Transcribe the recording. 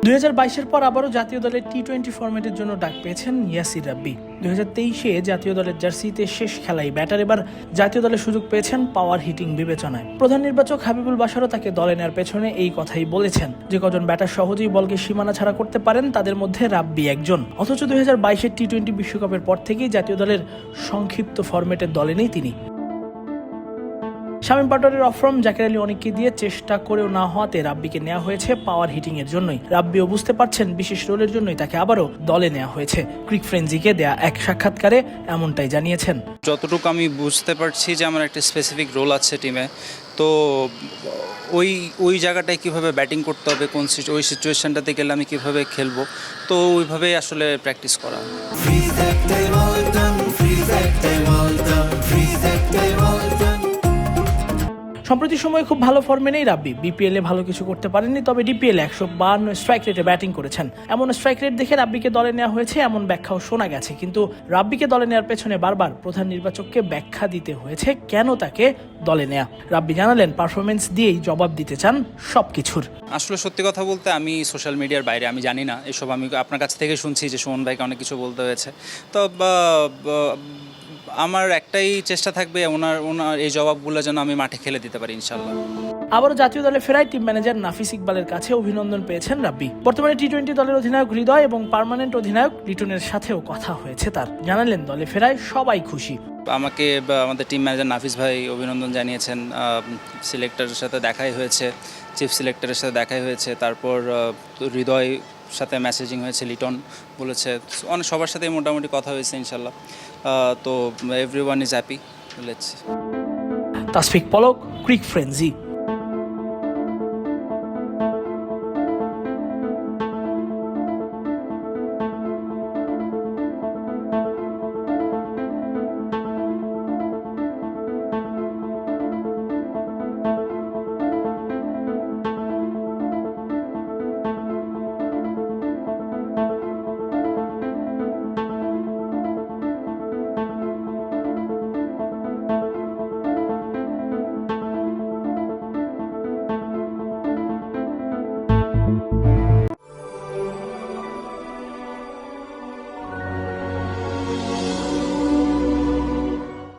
2022-এর পর আবারও জাতীয় দলের টি-20 ফরম্যাটের জন্য ডাক পেয়েছেন ইয়াসির রাব্বি। 2023-এ জাতীয় দলের জার্সিতে শেষ খেলায় ব্যাটার এবার জাতীয় দলের সুযোগ পেয়েছেন পাওয়ার হিটিং বিবেচনায়। প্রধান নির্বাচক হাবিবুল বাশারও তাকে দলে নেওয়ার পেছনে এই কথাই বলেছেন, যে কজন ব্যাটার সহজেই বলকে সীমানা ছাড়া করতে পারেন তাদের মধ্যে রাব্বি একজন। অথচ 2022-এর টি-20 বিশ্বকাপের পর থেকেই জাতীয় দলের সংক্ষিপ্ত ফরম্যাটের দলে নেই তিনি। শামীম পাটোয়ারির অফরম জাকের আলী অনেককে দিয়ে চেষ্টা করেও না হওয়াতে রাব্বিকে নেওয়া হয়েছে পাওয়ার হিটিং এর জন্যই। রাব্বিও বুঝতে পারছেন বিশেষ রোলের জন্যই তাকে আবারও দলে নেওয়া হয়েছে। ক্রিক ফ্রেঞ্জিকে দেয়া এক সাক্ষাৎকারে এমনটাই জানিয়েছেন। যতটুকু আমি বুঝতে পারছি যে আমার একটা স্পেসিফিক রোল আছে টিমে, তো ওই জায়গাটায় কীভাবে ব্যাটিং করতে হবে, ওই সিচুয়েশনটাতে গেলে আমি কীভাবে খেলবো, তো ওইভাবেই আসলে প্র্যাকটিস করা। সম্প্রতি সময়ে খুব ভালো ফর্মে নেই রাব্বি। বিপিএলে ভালো কিছু করতে পারেননি, তবে ডিপিএলে 152 স্ট্রাইক রেটে ব্যাটিং করেছেন। এমন স্ট্রাইক রেট দেখে রাব্বিকে দলে নেওয়া হয়েছে এমন ব্যাখ্যাও শোনা গেছে, কিন্তু রাব্বিকে দলে নেওয়ার পেছনে বারবার প্রধান নির্বাচককে ব্যাখ্যা দিতে হয়েছে কেন তাকে দলে নেয়া। রাব্বি জানালেন, পারফরমেন্স দিয়েই জবাব দিতে চান সবকিছুর। আসলে সত্যি কথা বলতে আমি সোশ্যাল মিডিয়ার বাইরে আমি জানি না এসব, আমি আপনার কাছ থেকে শুনছি যে সুমন ভাইকে অনেক কিছু বলতে হয়েছে। তো আমার একটাই চেষ্টা থাকবে ওনার এই জবাবগুলো যেন আমি মাঠে খেলে দিতে পারি ইনশাল্লাহ। আবারও জাতীয় দলে ফেরায় টিম ম্যানেজার নাফিস ইকবালের কাছে অভিনন্দন পেয়েছেন রাব্বি। বর্তমানে টি-20 দলের অধিনায়ক হৃদয় এবং পার্মানেন্ট অধিনায়ক লিটনের সাথেও কথা হয়েছে তার। জানালেন, দলে ফেরায় সবাই খুশি। আমাকে আমাদের টিম ম্যানেজার নাফিস ভাই অভিনন্দন জানিয়েছেন, সিলেক্টরের সাথে দেখাই হয়েছে, চিফ সিলেক্টরের সাথে দেখাই হয়েছে, তারপর হৃদয় সাথে মেসেজিং হয়েছে, লিটন বলেছে, অনেক সবার সাথে মোটামুটি কথা হয়েছে ইনশাল্লাহ। তো everyone is happy. Let's see. Tashfiq Palak, cric frenzy.